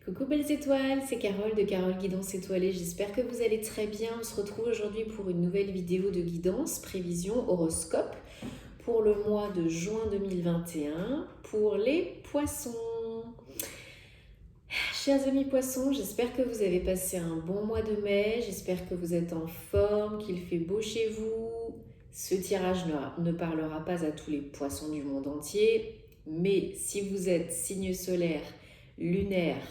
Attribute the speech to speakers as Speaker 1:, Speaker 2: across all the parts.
Speaker 1: Coucou belles étoiles, c'est Carole de Carole Guidance Étoilée, j'espère que vous allez très bien. On se retrouve aujourd'hui pour une nouvelle vidéo de guidance, prévision, horoscope pour le mois de juin 2021 pour les poissons. Chers amis poissons, j'espère que vous avez passé un bon mois de mai, j'espère que vous êtes en forme, qu'il fait beau chez vous. Ce tirage ne parlera pas à tous les poissons du monde entier, mais si vous êtes signe solaire, lunaire,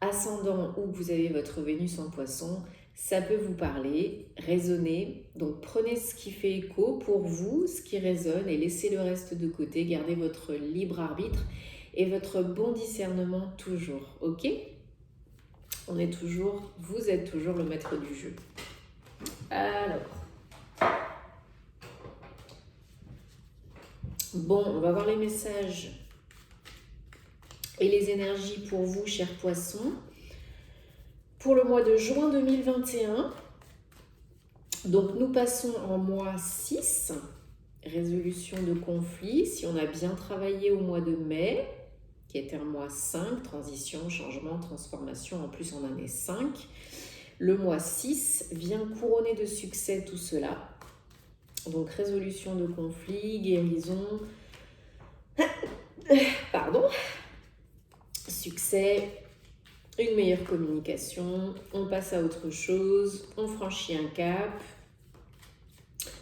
Speaker 1: ascendant ou que vous avez votre Vénus en poisson, ça peut vous parler, résonner. Donc prenez ce qui fait écho pour vous, ce qui résonne et laissez le reste de côté. Gardez votre libre arbitre et votre bon discernement toujours, ok? Vous êtes toujours le maître du jeu. Alors, bon, on va voir les messages et les énergies pour vous, chers poissons. Pour le mois de juin 2021, donc nous passons en mois 6, résolution de conflit. Si on a bien travaillé au mois de mai, qui était un mois 5, transition, changement, transformation, en plus en année 5, le mois 6 vient couronner de succès tout cela. Donc résolution de conflit, guérison, succès, une meilleure communication, on passe à autre chose, on franchit un cap.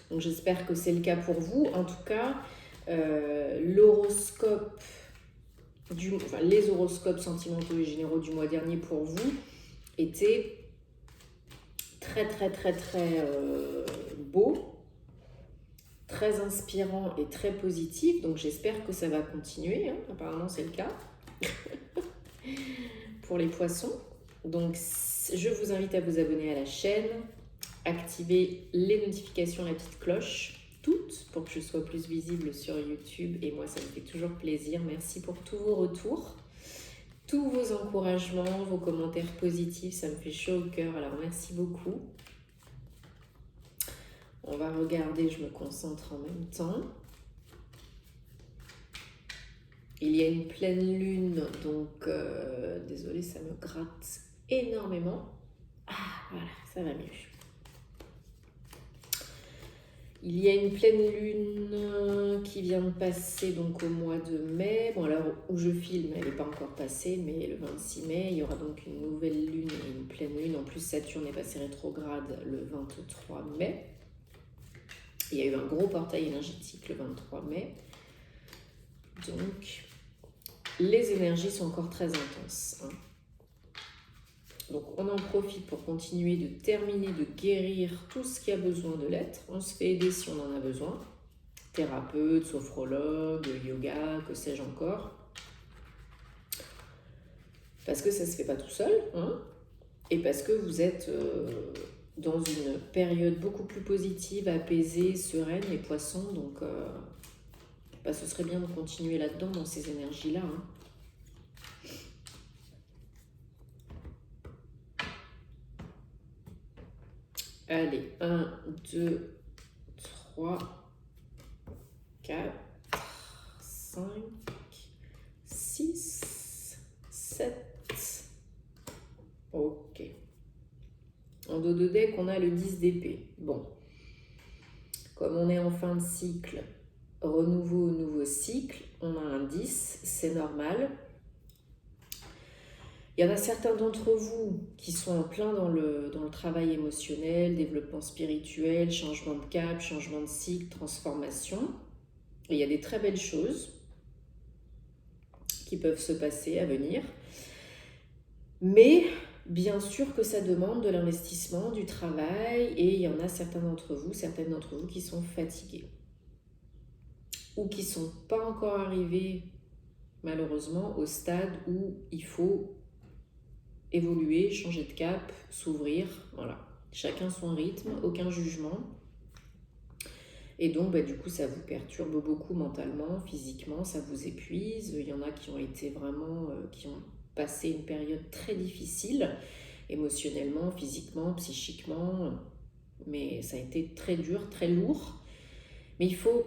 Speaker 1: Donc j'espère que c'est le cas pour vous. En tout cas, l'horoscope, les horoscopes sentimentaux et généraux du mois dernier pour vous étaient très beaux, très inspirants et très positifs. Donc j'espère que ça va continuer, hein. Apparemment c'est le cas pour les poissons. Donc je vous invite à vous abonner à la chaîne, activer les notifications, la petite cloche, toutes, pour que je sois plus visible sur YouTube. Et moi, ça me fait toujours plaisir. Merci pour tous vos retours, tous vos encouragements, vos commentaires positifs. Ça me fait chaud au cœur. Alors, merci beaucoup. On va regarder, je me concentre en même temps. Il y a une pleine lune, donc désolée, ça me gratte énormément. Ah, voilà, ça va mieux. Il y a une pleine lune qui vient de passer donc au mois de mai. Bon, alors où je filme, elle n'est pas encore passée, mais le 26 mai, il y aura donc une nouvelle lune et une pleine lune. En plus, Saturne est passé rétrograde le 23 mai. Il y a eu un gros portail énergétique le 23 mai. Donc, les énergies sont encore très intenses, hein. Donc on en profite pour continuer de terminer, de guérir tout ce qui a besoin de l'être. On se fait aider si on en a besoin. Thérapeute, sophrologue, yoga, que sais-je encore. Parce que ça ne se fait pas tout seul, hein. Et parce que vous êtes dans une période beaucoup plus positive, apaisée, sereine, les poissons. Donc ce serait bien de continuer là-dedans, dans ces énergies-là, hein. Allez, 1, 2, 3, 4, 5, 6, 7. Ok. En dos de deck, on a le 10 d'épée. Bon. Comme on est en fin de cycle, renouveau, nouveau cycle, on a un 10, c'est normal. Il y en a certains d'entre vous qui sont en plein dans le travail émotionnel, développement spirituel, changement de cap, changement de cycle, transformation. Et il y a des très belles choses qui peuvent se passer à venir. Mais bien sûr que ça demande de l'investissement, du travail, et il y en a certaines d'entre vous qui sont fatigués ou qui ne sont pas encore arrivés malheureusement au stade où il faut évoluer, changer de cap, s'ouvrir, voilà. Chacun son rythme, aucun jugement. Et donc, du coup, ça vous perturbe beaucoup mentalement, physiquement, ça vous épuise. Il y en a qui ont été vraiment, qui ont passé une période très difficile, émotionnellement, physiquement, psychiquement. Mais ça a été très dur, très lourd. Mais il faut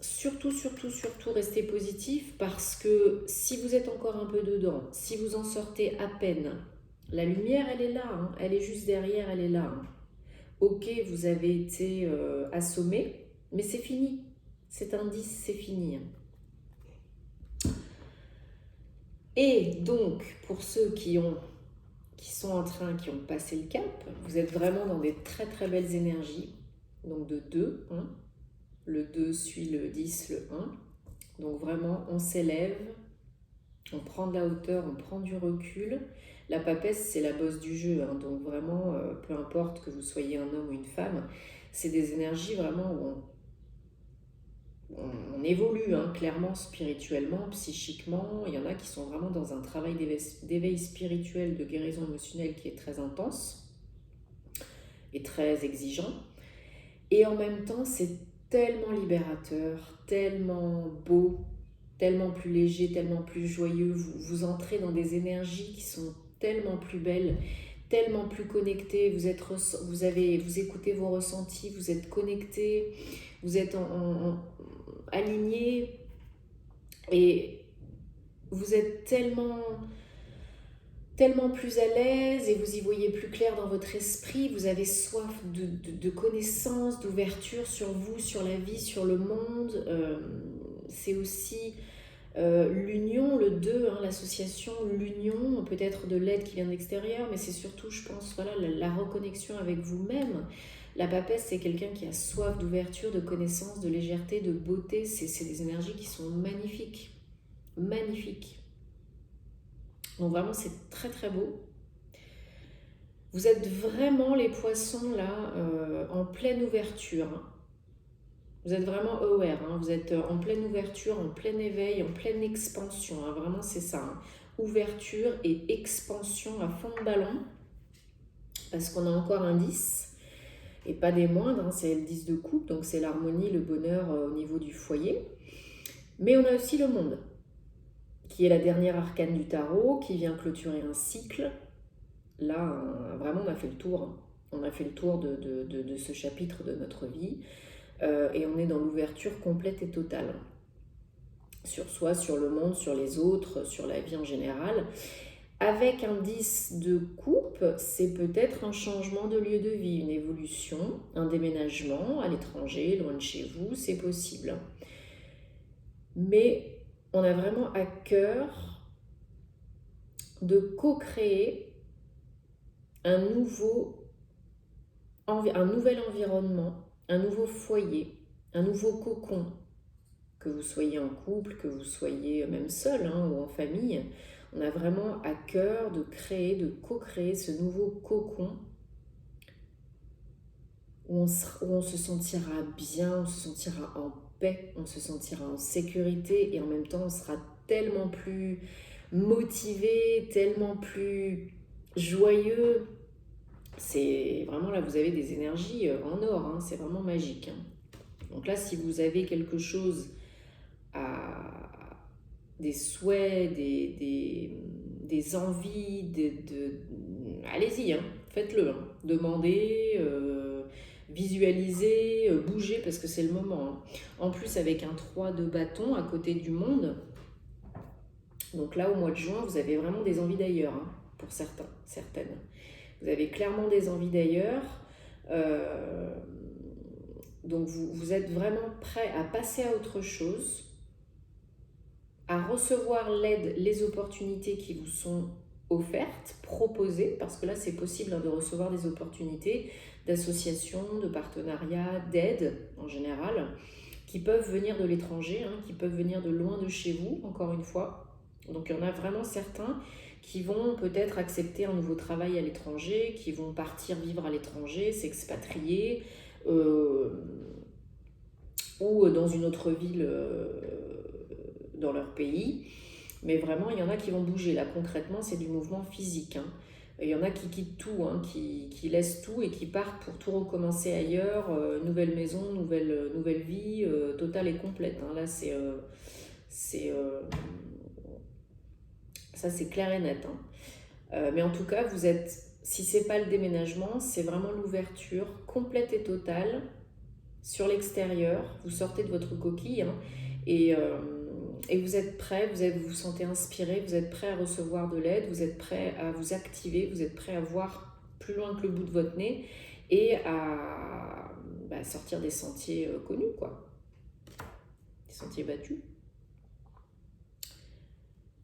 Speaker 1: surtout, surtout, surtout, restez positif parce que si vous êtes encore un peu dedans, si vous en sortez à peine, la lumière, elle est là, hein, elle est juste derrière, elle est là. Hein. Ok, vous avez été assommé, mais c'est fini. Cet indice, c'est fini. Et donc, pour ceux qui sont en train, qui ont passé le cap, vous êtes vraiment dans des très très belles énergies. Donc de 2, 1. Le 2 suit le 10, le 1. Donc vraiment, on s'élève, on prend de la hauteur, on prend du recul. La papesse, c'est la bosse du jeu. Hein, donc vraiment, peu importe que vous soyez un homme ou une femme, c'est des énergies vraiment où on évolue, hein, clairement, spirituellement, psychiquement. Il y en a qui sont vraiment dans un travail d'éveil spirituel, de guérison émotionnelle qui est très intense et très exigeant. Et en même temps, c'est tellement libérateur, tellement beau, tellement plus léger, tellement plus joyeux. Vous entrez dans des énergies qui sont tellement plus belles, tellement plus connectées. Vous écoutez vos ressentis, vous êtes connectés, vous êtes alignés et vous êtes tellement plus à l'aise et vous y voyez plus clair dans votre esprit, vous avez soif de connaissances, d'ouverture sur vous, sur la vie, sur le monde. C'est aussi l'union, le 2, hein, l'association, l'union, peut-être de l'aide qui vient de l'extérieur, mais c'est surtout, je pense, voilà, la reconnexion avec vous-même. La papesse, c'est quelqu'un qui a soif d'ouverture, de connaissances, de légèreté, de beauté. C'est des énergies qui sont magnifiques. Magnifiques. Donc vraiment, c'est très très beau. Vous êtes vraiment les poissons là, en pleine ouverture. Hein. Vous êtes vraiment aware, hein. Vous êtes en pleine ouverture, en plein éveil, en pleine expansion. Hein. Vraiment, c'est ça. Hein. Ouverture et expansion à fond de ballon. Parce qu'on a encore un 10, et pas des moindres. Hein. C'est le 10 de coupe, donc c'est l'harmonie, le bonheur au niveau du foyer. Mais on a aussi le monde, qui est la dernière arcane du tarot, qui vient clôturer un cycle. Là, vraiment, on a fait le tour. Hein. On a fait le tour de ce chapitre de notre vie. Et on est dans l'ouverture complète et totale. Sur soi, sur le monde, sur les autres, sur la vie en général. Avec un 10 de coupe, c'est peut-être un changement de lieu de vie, une évolution, un déménagement à l'étranger, loin de chez vous, c'est possible. Mais on a vraiment à cœur de co-créer un nouvel environnement, un nouveau foyer, un nouveau cocon, que vous soyez en couple, que vous soyez même seul, hein, ou en famille. On a vraiment à cœur de créer, de co-créer ce nouveau cocon où on se sentira bien, on se sentira en paix, on se sentira en sécurité et en même temps on sera tellement plus motivé, tellement plus joyeux. C'est vraiment là, vous avez des énergies en or, hein, c'est vraiment magique. Hein. Donc là, si vous avez quelque chose des souhaits, des envies, allez-y, hein, faites-le. Hein. Demandez, visualisez, bougez parce que c'est le moment. Hein. En plus, avec un 3 de bâton à côté du monde, donc là, au mois de juin, vous avez vraiment des envies d'ailleurs, hein, pour certaines. Vous avez clairement des envies d'ailleurs. Donc vous êtes vraiment prêt à passer à autre chose, à recevoir l'aide, les opportunités qui vous sont offertes, proposées, parce que là c'est possible, hein, de recevoir des opportunités d'associations, de partenariats, d'aide en général, qui peuvent venir de l'étranger, hein, qui peuvent venir de loin de chez vous, encore une fois. Donc il y en a vraiment certains qui vont peut-être accepter un nouveau travail à l'étranger, qui vont partir vivre à l'étranger, s'expatrier, ou dans une autre ville dans leur pays. Mais vraiment, il y en a qui vont bouger. Là, concrètement, c'est du mouvement physique. Hein. Il y en a qui quittent tout, hein, qui laissent tout et qui partent pour tout recommencer ailleurs. Nouvelle maison, nouvelle vie, totale et complète. Hein. Là, ça, c'est clair et net. Hein. Mais en tout cas, vous êtes, si c'est pas le déménagement, c'est vraiment l'ouverture complète et totale sur l'extérieur, vous sortez de votre coquille, hein, et vous êtes prêt, vous vous sentez inspiré, vous êtes prêt à recevoir de l'aide, vous êtes prêt à vous activer, vous êtes prêt à voir plus loin que le bout de votre nez et à sortir des sentiers connus, quoi, des sentiers battus.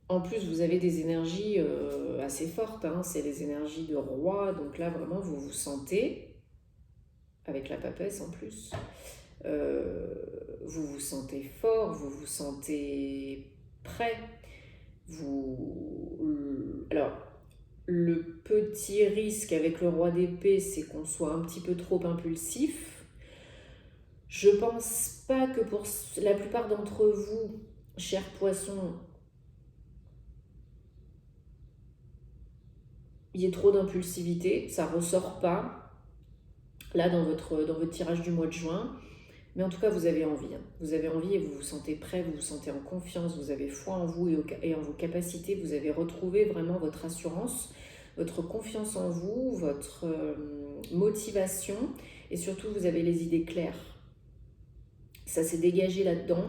Speaker 1: En plus, vous avez des énergies assez fortes, hein, c'est les énergies de roi, donc là vraiment vous vous sentez, avec la papesse en plus, vous vous sentez fort, vous vous sentez prêt. Alors, le petit risque avec le roi d'épée, c'est qu'on soit un petit peu trop impulsif. Je pense pas que pour la plupart d'entre vous, chers poissons, il y ait trop d'impulsivité, ça ressort pas là dans votre tirage du mois de juin. Mais en tout cas, vous avez envie. Hein. Vous avez envie et vous vous sentez prêt, vous vous sentez en confiance, vous avez foi en vous et en vos capacités. Vous avez retrouvé vraiment votre assurance, votre confiance en vous, votre motivation. Et surtout, vous avez les idées claires. Ça s'est dégagé là-dedans.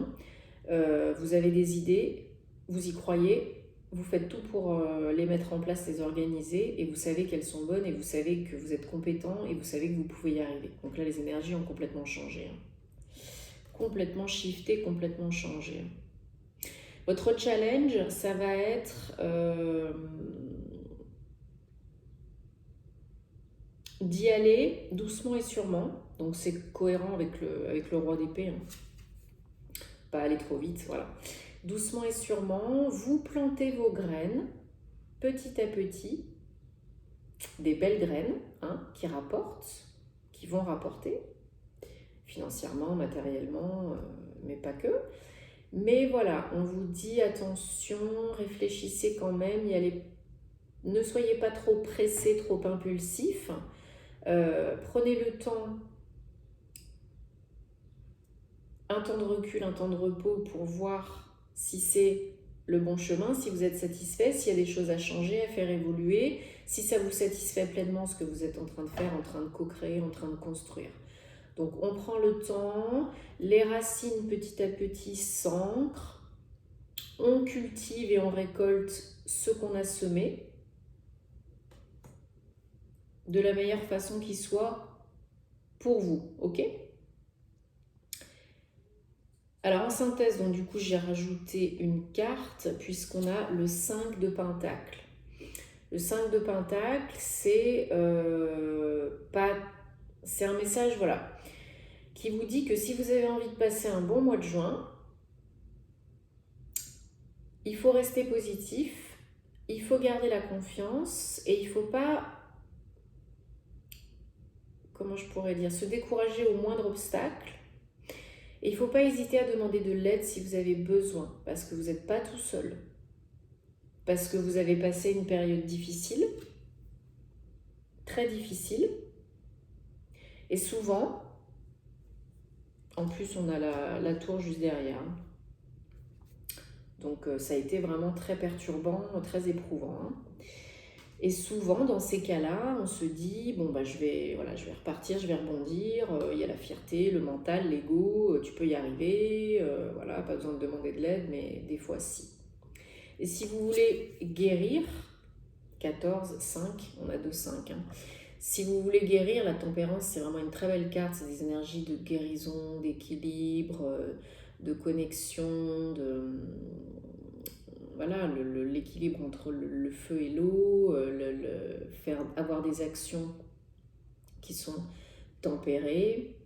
Speaker 1: Vous avez des idées, vous y croyez. Vous faites tout pour les mettre en place, les organiser. Et vous savez qu'elles sont bonnes et vous savez que vous êtes compétent et vous savez que vous pouvez y arriver. Donc là, les énergies ont complètement changé. Hein. Complètement shifté, complètement changé. Votre challenge, ça va être d'y aller doucement et sûrement. Donc c'est cohérent avec le roi d'épée. Hein. Pas aller trop vite, voilà. Doucement et sûrement, vous plantez vos graines petit à petit, des belles graines, hein, qui rapportent, qui vont rapporter. Financièrement, matériellement, mais pas que. Mais voilà, on vous dit attention, réfléchissez quand même, ne soyez pas trop pressé, trop impulsif. Prenez le temps, un temps de recul, un temps de repos pour voir si c'est le bon chemin, si vous êtes satisfait, s'il y a des choses à changer, à faire évoluer, si ça vous satisfait pleinement ce que vous êtes en train de faire, en train de co-créer, en train de construire. Donc on prend le temps, les racines petit à petit s'ancrent, on cultive et on récolte ce qu'on a semé de la meilleure façon qui soit pour vous, ok? Alors en synthèse, donc du coup j'ai rajouté une carte puisqu'on a le 5 de Pentacle. Le 5 de Pentacle, c'est un message, voilà, qui vous dit que si vous avez envie de passer un bon mois de juin, il faut rester positif, il faut garder la confiance et il ne faut pas, comment je pourrais dire, se décourager au moindre obstacle. Et il ne faut pas hésiter à demander de l'aide si vous avez besoin, parce que vous n'êtes pas tout seul, parce que vous avez passé une période difficile, très difficile, et souvent, en plus on a la tour juste derrière, donc ça a été vraiment très perturbant, très éprouvant. Hein. Et souvent, dans ces cas-là, on se dit, bon, je vais repartir, je vais rebondir, il y a la fierté, le mental, l'ego, tu peux y arriver, voilà, pas besoin de demander de l'aide, mais des fois, si. Et si vous voulez guérir, 14, 5, on a 2, 5, hein. Si vous voulez guérir, la tempérance, c'est vraiment une très belle carte, c'est des énergies de guérison, d'équilibre, de connexion, voilà, l'équilibre entre le feu et l'eau, avoir des actions qui sont tempérées,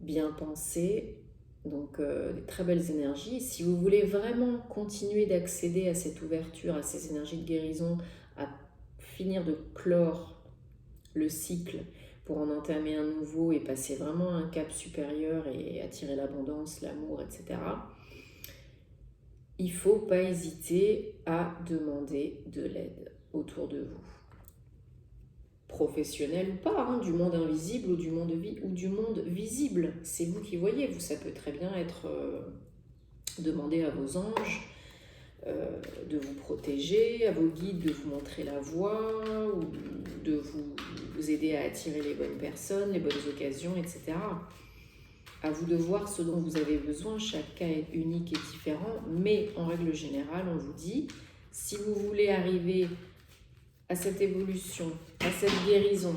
Speaker 1: bien pensées, donc des très belles énergies. Si vous voulez vraiment continuer d'accéder à cette ouverture, à ces énergies de guérison, à finir de clore le cycle pour en entamer un nouveau et passer vraiment à un cap supérieur et attirer l'abondance, l'amour, etc., il ne faut pas hésiter à demander de l'aide autour de vous. Professionnel ou pas, hein, du monde invisible ou du monde visible. C'est vous qui voyez. Ça peut très bien être demander à vos anges de vous protéger, à vos guides de vous montrer la voie, ou de vous aider à attirer les bonnes personnes, les bonnes occasions, etc. À vous de voir ce dont vous avez besoin. Chaque cas est unique et différent. Mais en règle générale, on vous dit, si vous voulez arriver à cette évolution, à cette guérison,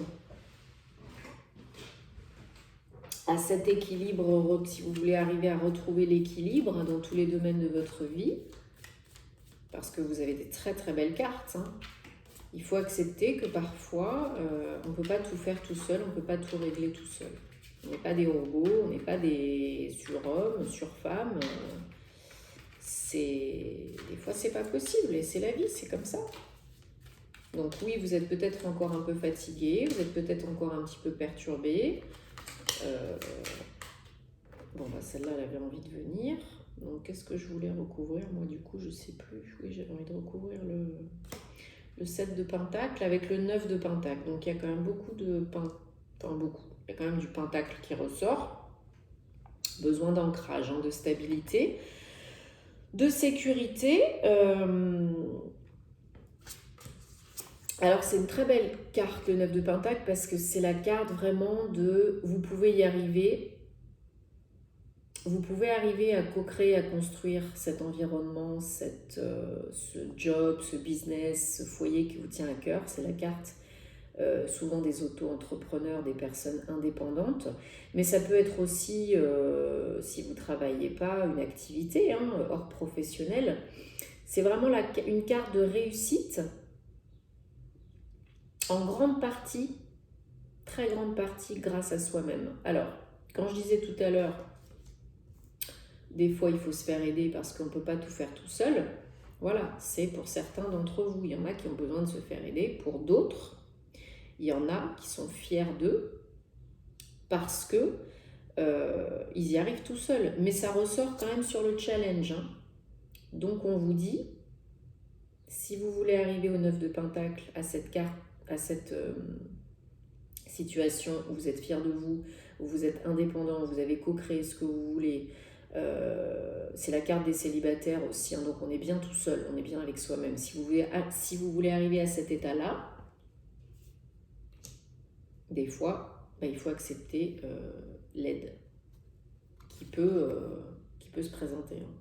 Speaker 1: à cet équilibre, si vous voulez arriver à retrouver l'équilibre dans tous les domaines de votre vie, parce que vous avez des très très belles cartes, hein. Il faut accepter que parfois, on ne peut pas tout faire tout seul, on ne peut pas tout régler tout seul. On n'est pas des robots, on n'est pas des surhommes, surfemmes. Des fois, c'est pas possible et c'est la vie, c'est comme ça. Donc oui, vous êtes peut-être encore un peu fatigué, vous êtes peut-être encore un petit peu perturbé. Bon, bah celle-là, elle avait envie de venir. Donc, qu'est-ce que je voulais recouvrir? Moi, du coup, je sais plus. Oui, j'avais envie de recouvrir le 7 de pentacle avec le 9 de pentacle. Donc, il y a quand même beaucoup de pentacle. Enfin, beaucoup. Il y a quand même du pentacle qui ressort. Besoin d'ancrage, hein, de stabilité, de sécurité. Alors, c'est une très belle carte, le 9 de pentacle, parce que c'est la carte vraiment de vous pouvez y arriver. Vous pouvez arriver à co-créer, à construire cet environnement, ce job, ce business, ce foyer qui vous tient à cœur. C'est la carte souvent des auto-entrepreneurs, des personnes indépendantes. Mais ça peut être aussi, si vous ne travaillez pas, une activité hors professionnelle. C'est vraiment une carte de réussite en grande partie, très grande partie grâce à soi-même. Alors, quand je disais tout à l'heure, des fois, il faut se faire aider parce qu'on ne peut pas tout faire tout seul. Voilà, c'est pour certains d'entre vous. Il y en a qui ont besoin de se faire aider. Pour d'autres, il y en a qui sont fiers d'eux parce que ils y arrivent tout seuls. Mais ça ressort quand même sur le challenge, hein. Donc, on vous dit, si vous voulez arriver au 9 de Pentacle, à cette carte, à cette situation où vous êtes fier de vous, où vous êtes indépendant, où vous avez co-créé ce que vous voulez, c'est la carte des célibataires aussi, hein, donc on est bien tout seul, on est bien avec soi-même. Si vous voulez arriver à cet état-là, des fois, il faut accepter l'aide qui peut se présenter, hein.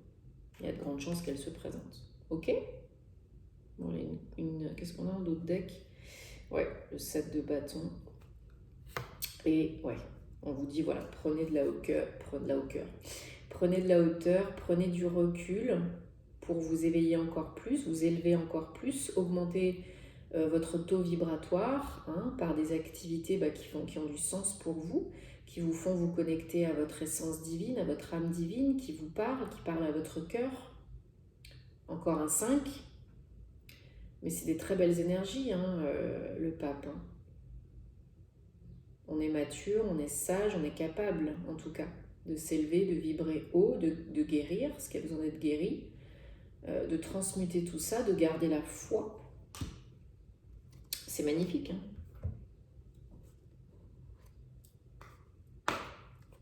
Speaker 1: Il y a de grandes chances qu'elle se présente. Ok? Bon, qu'est-ce qu'on a dans d'autres decks? Ouais, le 7 de bâton. Et ouais, on vous dit, voilà, prenez de la hauteur, prenez de la hauteur, prenez du recul pour vous éveiller encore plus, vous élever encore plus, augmenter votre taux vibratoire, hein, par des activités qui ont du sens pour vous, qui vous font vous connecter à votre essence divine, à votre âme divine, qui vous parle, qui parle à votre cœur. Encore un 5. Mais c'est des très belles énergies, hein, le pape, hein. On est mature, on est sage, on est capable, en tout cas, de s'élever, de vibrer haut, de guérir ce qui a besoin d'être guéri, de transmuter tout ça, de garder la foi. C'est magnifique, hein.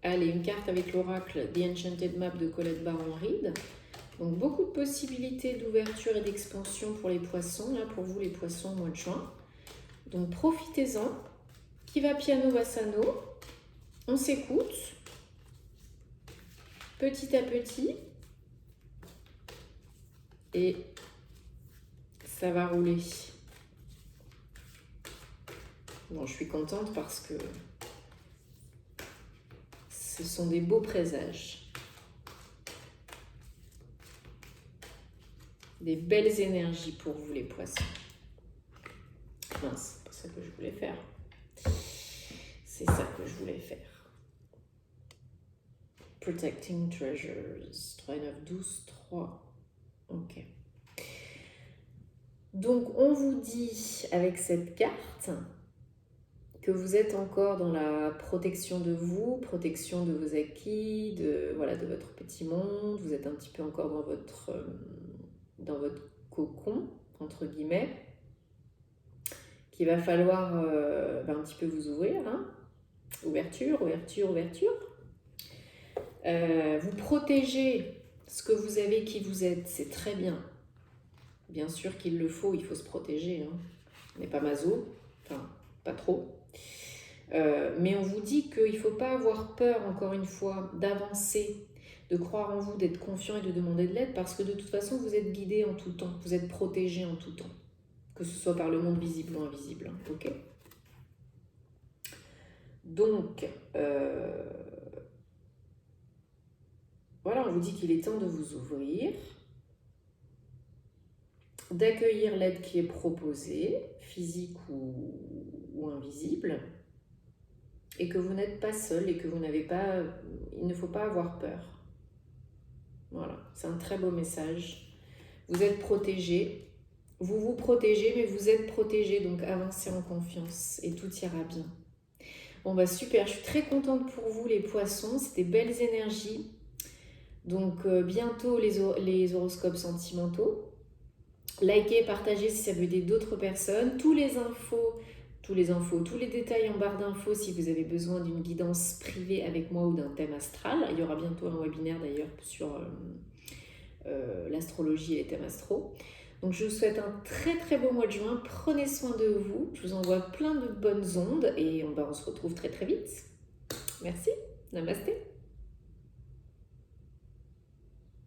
Speaker 1: Allez, une carte avec l'oracle The Enchanted Map de Colette Baron-Reid. Donc, beaucoup de possibilités d'ouverture et d'expansion pour les poissons, là, pour vous les poissons au mois de juin. Donc, profitez-en. Qui va piano va sano. On s'écoute. Petit à petit. Et ça va rouler. Bon, je suis contente parce que ce sont des beaux présages. Des belles énergies pour vous les poissons. Mince, c'est pas ça que je voulais faire. C'est ça que je voulais faire. Protecting Treasures. 3, 9, 12, 3. Ok. Donc, on vous dit avec cette carte que vous êtes encore dans la protection de vous, protection de vos acquis, de votre petit monde. Vous êtes un petit peu encore dans votre cocon, entre guillemets, qu'il va falloir un petit peu vous ouvrir, hein. Ouverture, ouverture, ouverture. Vous protégez ce que vous avez, qui vous êtes, c'est très bien. Bien sûr qu'il le faut, il faut se protéger, hein. On n'est pas maso, enfin, pas trop. Mais on vous dit qu'il ne faut pas avoir peur, encore une fois, d'avancer, de croire en vous, d'être confiant et de demander de l'aide, parce que de toute façon, vous êtes guidé en tout temps, vous êtes protégé en tout temps, que ce soit par le monde visible ou invisible. Ok ? Donc, voilà, on vous dit qu'il est temps de vous ouvrir, d'accueillir l'aide qui est proposée, physique ou invisible, et que vous n'êtes pas seul et que vous n'avez pas, il ne faut pas avoir peur. Voilà, c'est un très beau message. Vous êtes protégé, vous vous protégez, mais vous êtes protégé, donc avancez en confiance et tout ira bien. Bon bah super, je suis très contente pour vous les poissons, c'était belles énergies. Donc bientôt les horoscopes sentimentaux. Likez, partagez si ça veut aider d'autres personnes. Tous les détails en barre d'infos si vous avez besoin d'une guidance privée avec moi ou d'un thème astral. Il y aura bientôt un webinaire d'ailleurs sur l'astrologie et les thèmes astro. Donc je vous souhaite un très très beau mois de juin. Prenez soin de vous. Je vous envoie plein de bonnes ondes et on se retrouve très très vite. Merci. Namasté.